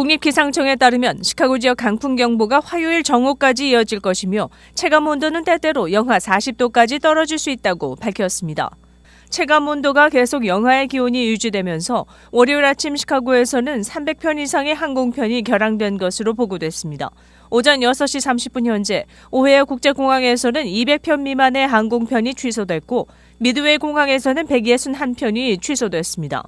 국립기상청에 따르면 시카고 지역 강풍경보가 화요일 정오까지 이어질 것이며 체감온도는 때때로 영하 40도까지 떨어질 수 있다고 밝혔습니다. 체감온도가 계속 영하의 기온이 유지되면서 월요일 아침 시카고에서는 300편 이상의 항공편이 결항된 것으로 보고됐습니다. 오전 6시 30분 현재 오헤어 국제공항에서는 200편 미만의 항공편이 취소됐고 미드웨이 공항에서는 161편이 취소됐습니다.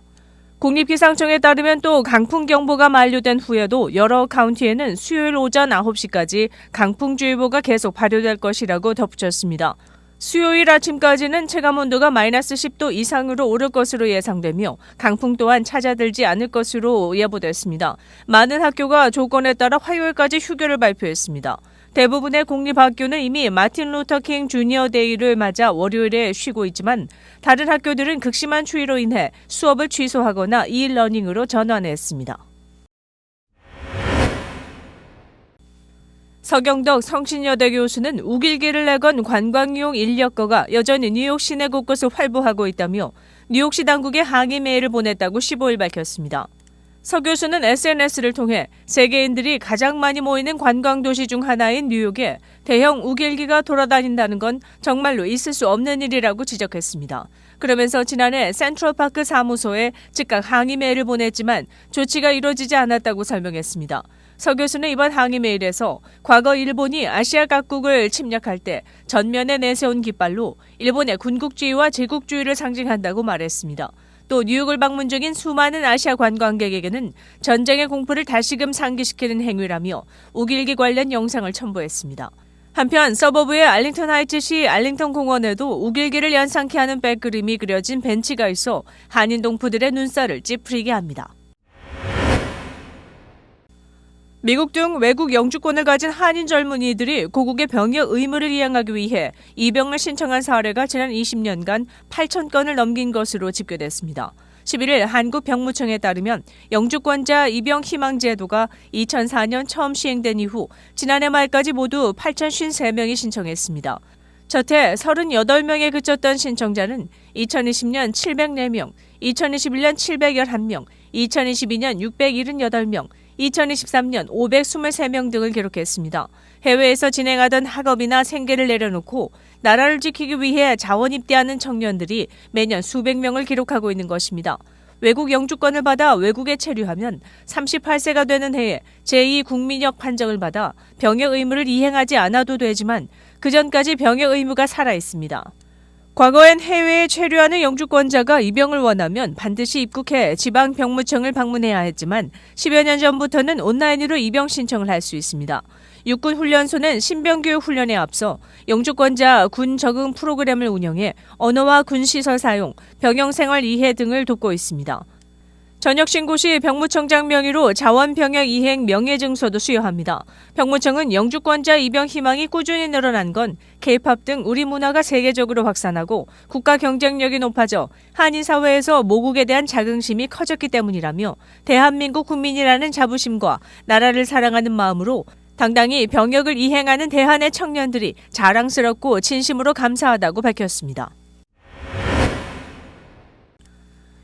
국립기상청에 따르면 또 강풍경보가 만료된 후에도 여러 카운티에는 수요일 오전 9시까지 강풍주의보가 계속 발효될 것이라고 덧붙였습니다. 수요일 아침까지는 체감온도가 마이너스 10도 이상으로 오를 것으로 예상되며 강풍 또한 찾아들지 않을 것으로 예보됐습니다. 많은 학교가 조건에 따라 화요일까지 휴교를 발표했습니다. 대부분의 공립학교는 이미 마틴 루터 킹 주니어 데이를 맞아 월요일에 쉬고 있지만 다른 학교들은 극심한 추위로 인해 수업을 취소하거나 이러닝으로 전환했습니다. 서경덕 성신여대 교수는 우길기를 내건 관광용 인력거가 여전히 뉴욕 시내 곳곳을 활보하고 있다며 뉴욕시 당국에 항의 메일을 보냈다고 15일 밝혔습니다. 서 교수는 SNS를 통해 세계인들이 가장 많이 모이는 관광도시 중 하나인 뉴욕에 대형 우길기가 돌아다닌다는 건 정말로 있을 수 없는 일이라고 지적했습니다. 그러면서 지난해 센트럴파크 사무소에 즉각 항의 메일을 보냈지만 조치가 이루어지지 않았다고 설명했습니다. 서 교수는 이번 항의 메일에서 과거 일본이 아시아 각국을 침략할 때 전면에 내세운 깃발로 일본의 군국주의와 제국주의를 상징한다고 말했습니다. 또 뉴욕을 방문 중인 수많은 아시아 관광객에게는 전쟁의 공포를 다시금 상기시키는 행위라며 우길기 관련 영상을 첨부했습니다. 한편 서버브의 알링턴 하이츠시 알링턴 공원에도 우길기를 연상케 하는 백그림이 그려진 벤치가 있어 한인 동포들의 눈살을 찌푸리게 합니다. 미국 등 외국 영주권을 가진 한인 젊은이들이 고국의 병역 의무를 이행하기 위해 입영을 신청한 사례가 지난 20년간 8,000건을 넘긴 것으로 집계됐습니다. 11일 한국병무청에 따르면 영주권자 입영 희망 제도가 2004년 처음 시행된 이후 지난해 말까지 모두 8,053명이 신청했습니다. 저태 38명에 그쳤던 신청자는 2020년 704명, 2021년 711명, 2022년 678명, 2023년 523명 등을 기록했습니다. 해외에서 진행하던 학업이나 생계를 내려놓고 나라를 지키기 위해 자원 입대하는 청년들이 매년 수백 명을 기록하고 있는 것입니다. 외국 영주권을 받아 외국에 체류하면 38세가 되는 해에 제2국민역 판정을 받아 병역 의무를 이행하지 않아도 되지만 그전까지 병역 의무가 살아 있습니다. 과거엔 해외에 체류하는 영주권자가 입영을 원하면 반드시 입국해 지방병무청을 방문해야 했지만 10여 년 전부터는 온라인으로 입영 신청을 할 수 있습니다. 육군훈련소는 신병교육 훈련에 앞서 영주권자 군 적응 프로그램을 운영해 언어와 군시설 사용, 병영생활 이해 등을 돕고 있습니다. 전역 신고 시 병무청장 명의로 자원병역 이행 명예증서도 수여합니다. 병무청은 영주권자 입영 희망이 꾸준히 늘어난 건 K-팝 등 우리 문화가 세계적으로 확산하고 국가 경쟁력이 높아져 한인 사회에서 모국에 대한 자긍심이 커졌기 때문이라며 대한민국 국민이라는 자부심과 나라를 사랑하는 마음으로 당당히 병역을 이행하는 대한의 청년들이 자랑스럽고 진심으로 감사하다고 밝혔습니다.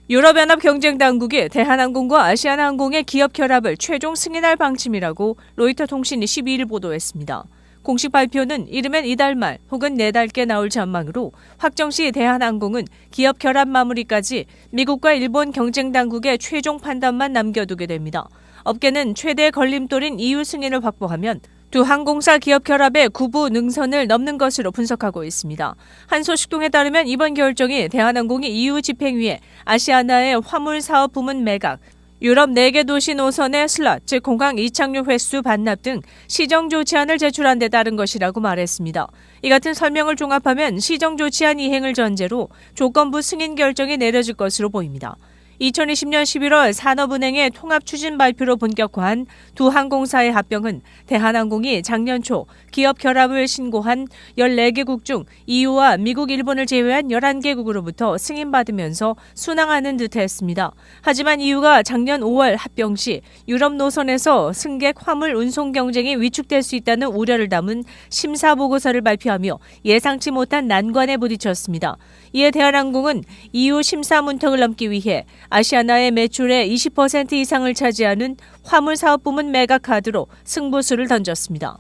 유럽연합 경쟁당국이 대한항공과 아시아나항공의 기업 결합을 최종 승인할 방침이라고 로이터 통신이 12일 보도했습니다. 공식 발표는 이르면 이달 말 혹은 내달께 나올 전망으로 확정 시 대한항공은 기업 결합 마무리까지 미국과 일본 경쟁당국의 최종 판단만 남겨두게 됩니다. 업계는 최대 걸림돌인 EU 승인을 확보하면 두 항공사 기업 결합의 구부 능선을 넘는 것으로 분석하고 있습니다. 한 소식통에 따르면 이번 결정이 대한항공이 EU 집행위에 아시아나의 화물 사업 부문 매각, 유럽 4개 도시 노선의 슬롯, 즉 공항 이착륙 횟수 반납 등 시정 조치안을 제출한 데 따른 것이라고 말했습니다. 이 같은 설명을 종합하면 시정 조치안 이행을 전제로 조건부 승인 결정이 내려질 것으로 보입니다. 2020년 11월 산업은행의 통합추진 발표로 본격화한 두 항공사의 합병은 대한항공이 작년 초 기업 결합을 신고한 14개국 중 EU와 미국, 일본을 제외한 11개국으로부터 승인받으면서 순항하는 듯 했습니다. 하지만 EU가 작년 5월 합병 시 유럽 노선에서 승객 화물 운송 경쟁이 위축될 수 있다는 우려를 담은 심사보고서를 발표하며 예상치 못한 난관에 부딪혔습니다. 이에 대한항공은 EU 심사 문턱을 넘기 위해 아시아나의 매출의 20% 이상을 차지하는 화물사업 부문 메가카드로 승부수를 던졌습니다.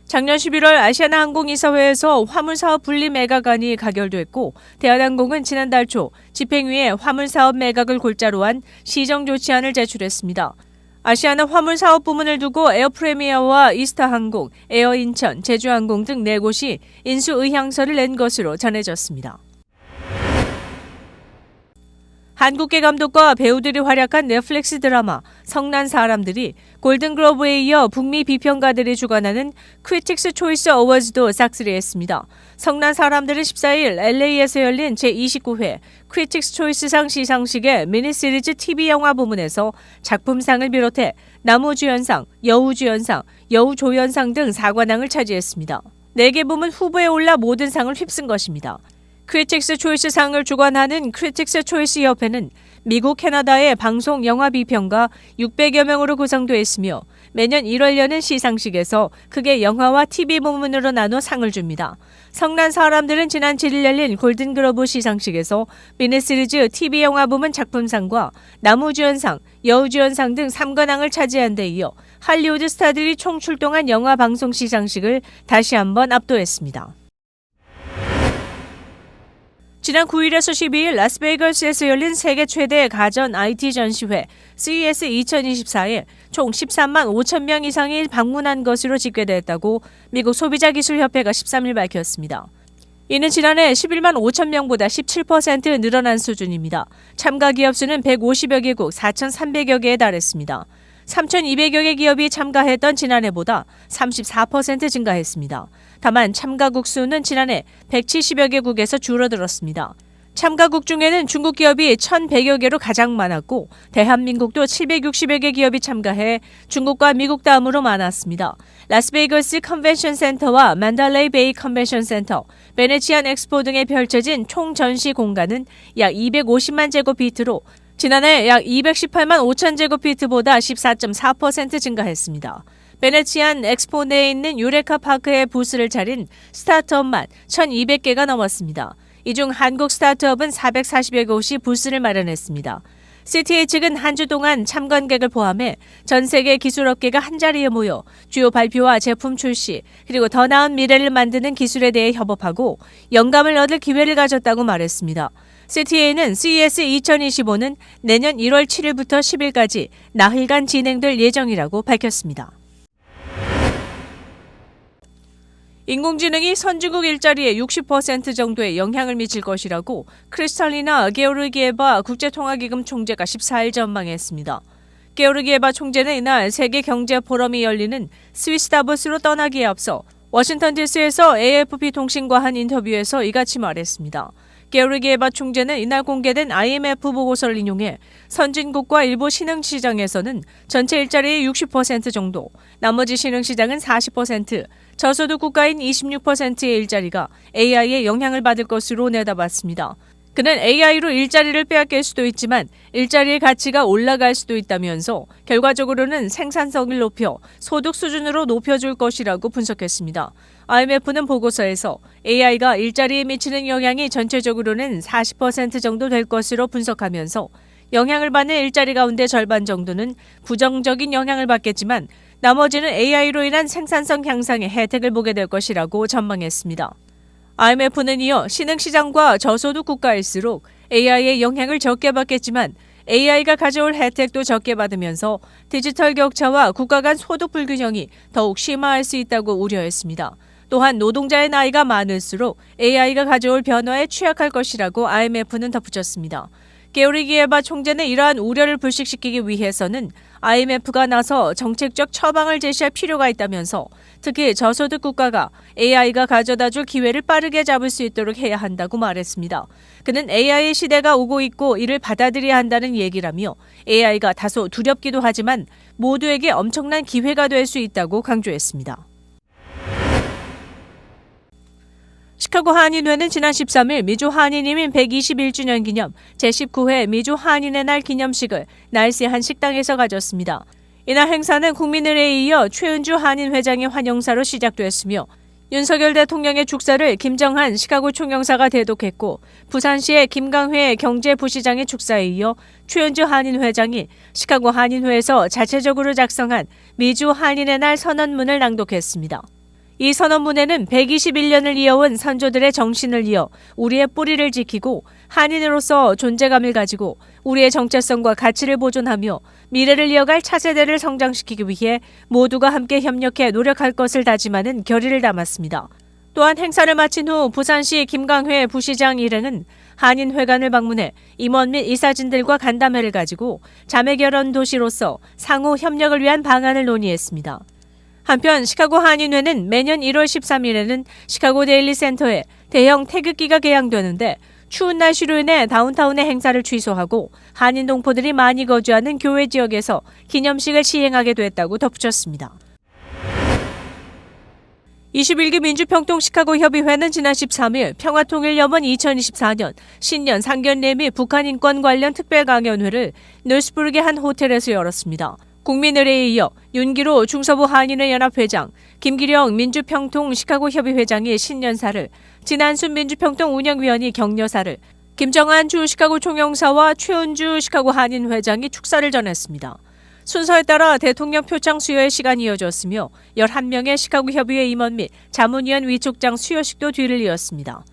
작년 11월 아시아나항공이사회에서 화물사업 분리 매각안이 가결됐고 대한항공은 지난달 초 집행위에 화물사업 매각을 골자로 한 시정조치안을 제출했습니다. 아시아나 화물사업 부문을 두고 에어프레미어와 이스타항공, 에어인천, 제주항공 등 4곳이 인수 의향서를 낸 것으로 전해졌습니다. 한국계 감독과 배우들이 활약한 넷플릭스 드라마 성난 사람들이 골든글로브에 이어 북미 비평가들이 주관하는 크리틱스 초이스 어워즈도 싹쓸이했습니다. 성난 사람들은 14일 LA에서 열린 제29회 크리틱스 초이스상 시상식의 미니시리즈 TV영화 부문에서 작품상을 비롯해 남우주연상, 여우주연상, 여우조연상 등 4관왕을 차지했습니다. 4개 부문 후보에 올라 모든 상을 휩쓴 것입니다. 크리틱스 초이스 상을 주관하는 크리틱스 초이스 협회는 미국, 캐나다의 방송 영화 비평가 600여 명으로 구성되어 있으며 매년 1월 여는 시상식에서 크게 영화와 TV 부문으로 나눠 상을 줍니다. 성난 사람들은 지난 7일 열린 골든글로브 시상식에서 미니시리즈 TV 영화 부문 작품상과 남우주연상, 여우주연상 등 3관왕을 차지한 데 이어 할리우드 스타들이 총 출동한 영화 방송 시상식을 다시 한번 압도했습니다. 지난 9일에서 12일 라스베이거스에서 열린 세계 최대 가전 IT 전시회 CES 2024에 총 13만 5천 명 이상이 방문한 것으로 집계됐다고 미국 소비자기술협회가 13일 밝혔습니다. 이는 지난해 11만 5천 명보다 17% 늘어난 수준입니다. 참가 기업 수는 150여 개국 4,300여 개에 달했습니다. 3,200여 개 기업이 참가했던 지난해보다 34% 증가했습니다. 다만 참가국 수는 지난해 170여 개국에서 줄어들었습니다. 참가국 중에는 중국 기업이 1,100여 개로 가장 많았고 대한민국도 760여 개 기업이 참가해 중국과 미국 다음으로 많았습니다. 라스베이거스 컨벤션 센터와 만달레이 베이 컨벤션 센터, 베네치안 엑스포 등에 펼쳐진 총 전시 공간은 약 250만 제곱피트로 지난해 약 218만 5천 제곱피트보다 14.4% 증가했습니다. 베네치안 엑스포 내에 있는 유레카 파크에 부스를 차린 스타트업만 1,200개가 넘었습니다. 이 중 한국 스타트업은 440여 곳이 부스를 마련했습니다. CTA 측은 한 주 동안 참관객을 포함해 전 세계 기술업계가 한자리에 모여 주요 발표와 제품 출시, 그리고 더 나은 미래를 만드는 기술에 대해 협업하고 영감을 얻을 기회를 가졌다고 말했습니다. CTA는 CES 2025는 내년 1월 7일부터 10일까지 나흘간 진행될 예정이라고 밝혔습니다. 인공지능이 선진국 일자리에 60% 정도의 영향을 미칠 것이라고 크리스탈리나 게오르기에바 국제통화기금 총재가 14일 전망했습니다. 게오르기에바 총재는 이날 세계경제포럼이 열리는 스위스 다보스로 떠나기에 앞서 워싱턴 DC에서 AFP 통신과 한 인터뷰에서 이같이 말했습니다. 게오르기에바 총재는 이날 공개된 IMF 보고서를 인용해 선진국과 일부 신흥시장에서는 전체 일자리의 60% 정도, 나머지 신흥시장은 40%, 저소득 국가인 26%의 일자리가 AI의 영향을 받을 것으로 내다봤습니다. 그는 AI로 일자리를 빼앗길 수도 있지만 일자리의 가치가 올라갈 수도 있다면서 결과적으로는 생산성을 높여 소득 수준으로 높여줄 것이라고 분석했습니다. IMF는 보고서에서 AI가 일자리에 미치는 영향이 전체적으로는 40% 정도 될 것으로 분석하면서 영향을 받는 일자리 가운데 절반 정도는 부정적인 영향을 받겠지만 나머지는 AI로 인한 생산성 향상의 혜택을 보게 될 것이라고 전망했습니다. IMF는 이어 신흥시장과 저소득 국가일수록 AI의 영향을 적게 받겠지만 AI가 가져올 혜택도 적게 받으면서 디지털 격차와 국가 간 소득 불균형이 더욱 심화할 수 있다고 우려했습니다. 또한 노동자의 나이가 많을수록 AI가 가져올 변화에 취약할 것이라고 IMF는 덧붙였습니다. 게오르기에바 총재는 이러한 우려를 불식시키기 위해서는 IMF가 나서 정책적 처방을 제시할 필요가 있다면서 특히 저소득 국가가 AI가 가져다줄 기회를 빠르게 잡을 수 있도록 해야 한다고 말했습니다. 그는 AI의 시대가 오고 있고 이를 받아들여야 한다는 얘기라며 AI가 다소 두렵기도 하지만 모두에게 엄청난 기회가 될 수 있다고 강조했습니다. 시카고 한인회는 지난 13일 미주 한인이민 121주년 기념 제19회 미주 한인의 날 기념식을 날씨 한 식당에서 가졌습니다. 이날 행사는 국민의회에 이어 최은주 한인회장의 환영사로 시작됐으며 윤석열 대통령의 축사를 김정한 시카고 총영사가 대독했고 부산시의 김강회 경제부시장의 축사에 이어 최은주 한인회장이 시카고 한인회에서 자체적으로 작성한 미주 한인의 날 선언문을 낭독했습니다. 이 선언문에는 121년을 이어온 선조들의 정신을 이어 우리의 뿌리를 지키고 한인으로서 존재감을 가지고 우리의 정체성과 가치를 보존하며 미래를 이어갈 차세대를 성장시키기 위해 모두가 함께 협력해 노력할 것을 다짐하는 결의를 담았습니다. 또한 행사를 마친 후 부산시 김강회 부시장 일행은 한인회관을 방문해 임원 및 이사진들과 간담회를 가지고 자매결혼 도시로서 상호 협력을 위한 방안을 논의했습니다. 한편 시카고 한인회는 매년 1월 13일에는 시카고 데일리 센터에 대형 태극기가 개양되는데 추운 날씨로 인해 다운타운의 행사를 취소하고 한인 동포들이 많이 거주하는 교외 지역에서 기념식을 시행하게 됐다고 덧붙였습니다. 21기 민주평통 시카고 협의회는 지난 13일 평화통일염원 2024년 신년 상견례 및 북한 인권 관련 특별강연회를 놀스부르크의 한 호텔에서 열었습니다. 국민의례에 이어 윤기로 중서부 한인회 연합회장, 김기령 민주평통 시카고 협의회장이 신년사를, 진한순 민주평통 운영위원이 격려사를, 김정한 주 시카고 총영사와 최은주 시카고 한인회장이 축사를 전했습니다. 순서에 따라 대통령 표창 수여의 시간이 이어졌으며 11명의 시카고 협의회 임원 및 자문위원 위촉장 수여식도 뒤를 이었습니다.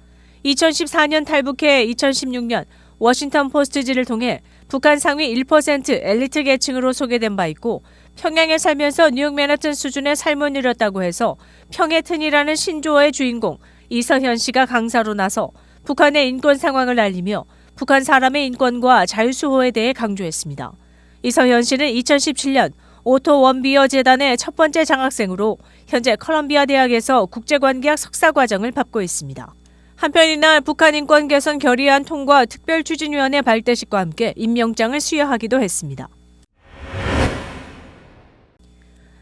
2014년 탈북해 2016년 워싱턴 포스트지를 통해 북한 상위 1% 엘리트 계층으로 소개된 바 있고 평양에 살면서 뉴욕 맨하튼 수준의 삶을 누렸다고 해서 평해튼이라는 신조어의 주인공 이서현 씨가 강사로 나서 북한의 인권 상황을 알리며 북한 사람의 인권과 자유수호에 대해 강조했습니다. 이서현 씨는 2017년 오토 원비어 재단의 첫 번째 장학생으로 현재 컬럼비아 대학에서 국제관계학 석사과정을 밟고 있습니다. 한편 이날 북한 인권 개선 결의안 통과 특별추진위원회 발대식과 함께 임명장을 수여하기도 했습니다.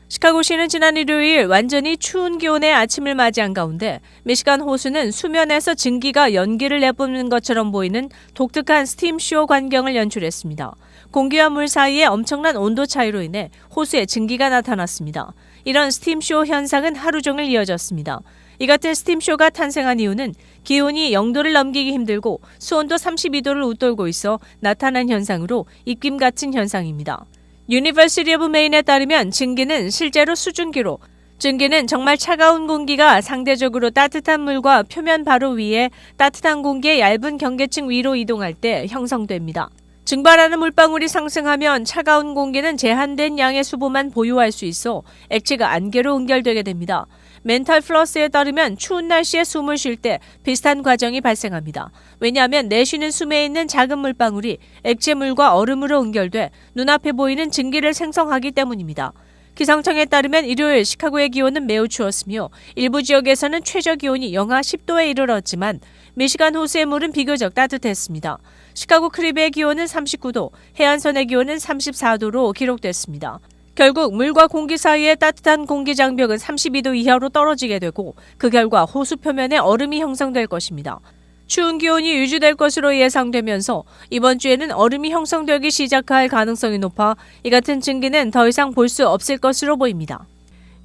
시카고시는 지난 일요일 완전히 추운 기온의 아침을 맞이한 가운데 미시간 호수는 수면에서 증기가 연기를 내뿜는 것처럼 보이는 독특한 스팀쇼 광경을 연출했습니다. 공기와 물 사이에 엄청난 온도 차이로 인해 호수에 증기가 나타났습니다. 이런 스팀쇼 현상은 하루 종일 이어졌습니다. 이 같은 스팀쇼가 탄생한 이유는 기온이 0도를 넘기기 힘들고 수온도 32도를 웃돌고 있어 나타난 현상으로 입김 같은 현상입니다. 유니버시티 오브 메인에 따르면 증기는 실제로 수증기로, 증기는 정말 차가운 공기가 상대적으로 따뜻한 물과 표면 바로 위에 따뜻한 공기의 얇은 경계층 위로 이동할 때 형성됩니다. 증발하는 물방울이 상승하면 차가운 공기는 제한된 양의 수보만 보유할 수 있어 액체가 안개로 응결되게 됩니다. 멘탈 플러스에 따르면 추운 날씨에 숨을 쉴 때 비슷한 과정이 발생합니다. 왜냐하면 내쉬는 숨에 있는 작은 물방울이 액체물과 얼음으로 응결돼 눈앞에 보이는 증기를 생성하기 때문입니다. 기상청에 따르면 일요일 시카고의 기온은 매우 추웠으며 일부 지역에서는 최저 기온이 영하 10도에 이르렀지만 미시간 호수의 물은 비교적 따뜻했습니다. 시카고 크리브의 기온은 39도, 해안선의 기온은 34도로 기록됐습니다. 결국 물과 공기 사이의 따뜻한 공기 장벽은 32도 이하로 떨어지게 되고 그 결과 호수 표면에 얼음이 형성될 것입니다. 추운 기온이 유지될 것으로 예상되면서 이번 주에는 얼음이 형성되기 시작할 가능성이 높아 이 같은 증기는 더 이상 볼 수 없을 것으로 보입니다.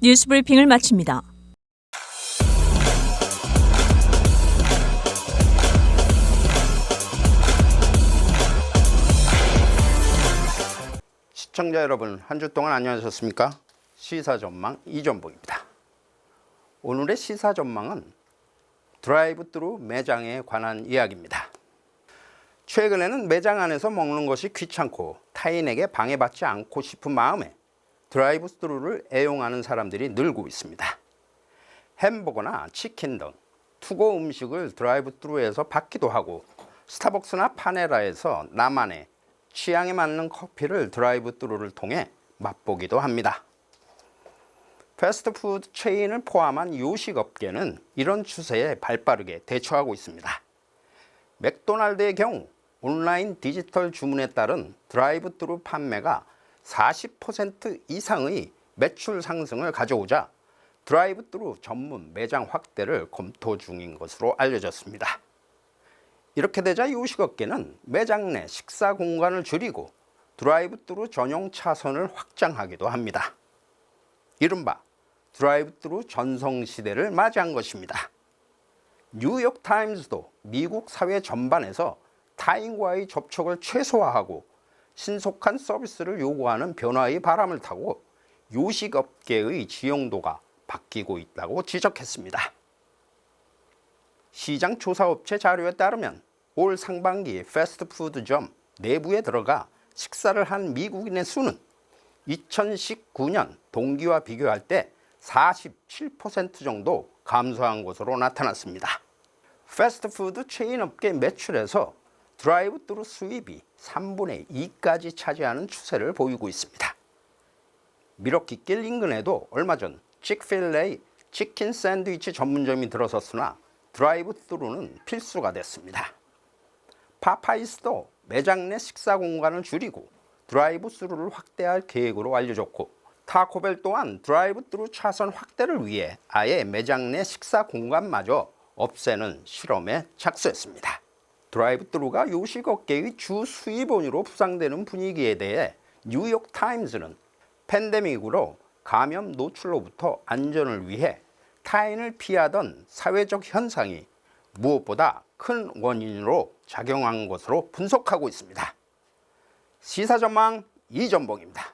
뉴스 브리핑을 마칩니다. 시청자 여러분, 한 주 동안 안녕하셨습니까? 시사전망 이전봉입니다. 오늘의 시사전망은 드라이브스루 매장에 관한 이야기입니다. 최근에는 매장 안에서 먹는 것이 귀찮고 타인에게 방해받지 않고 싶은 마음에 드라이브스루를 애용하는 사람들이 늘고 있습니다. 햄버거나 치킨 등 투고 음식을 드라이브스루에서 받기도 하고 스타벅스나 파네라에서 나만의 취향에 맞는 커피를 드라이브스루를 통해 맛보기도 합니다. 패스트푸드 체인을 포함한 요식업계는 이런 추세에 발빠르게 대처하고 있습니다. 맥도날드의 경우 온라인 디지털 주문에 따른 드라이브스루 판매가 40% 이상의 매출 상승을 가져오자 드라이브스루 전문 매장 확대를 검토 중인 것으로 알려졌습니다. 이렇게 되자 요식업계는 매장 내 식사 공간을 줄이고 드라이브스루 전용 차선을 확장하기도 합니다. 이른바 드라이브스루 전성시대를 맞이한 것입니다. 뉴욕타임즈도 미국 사회 전반에서 타인과의 접촉을 최소화하고 신속한 서비스를 요구하는 변화의 바람을 타고 요식업계의 지형도가 바뀌고 있다고 지적했습니다. 시장조사업체 자료에 따르면 올 상반기 패스트푸드점 내부에 들어가 식사를 한 미국인의 수는 2019년 동기와 비교할 때 47% 정도 감소한 것으로 나타났습니다. 패스트푸드 체인업계 매출에서 드라이브스루 수입이 3분의 2까지 차지하는 추세를 보이고 있습니다. 미러키길 인근에도 얼마 전 칙필레이 치킨 샌드위치 전문점이 들어섰으나 드라이브스루는 필수가 됐습니다. 파파이스도 매장 내 식사 공간을 줄이고 드라이브스루를 확대할 계획으로 알려졌고, 타코벨 또한 드라이브스루 차선 확대를 위해 아예 매장 내 식사 공간마저 없애는 실험에 착수했습니다. 드라이브스루가 요식업계의 주 수입원으로 부상되는 분위기에 대해 뉴욕타임즈는 팬데믹으로 감염 노출로부터 안전을 위해 타인을 피하던 사회적 현상이 무엇보다 큰 원인으로 작용한 것으로 분석하고 있습니다. 시사전망 이전봉입니다.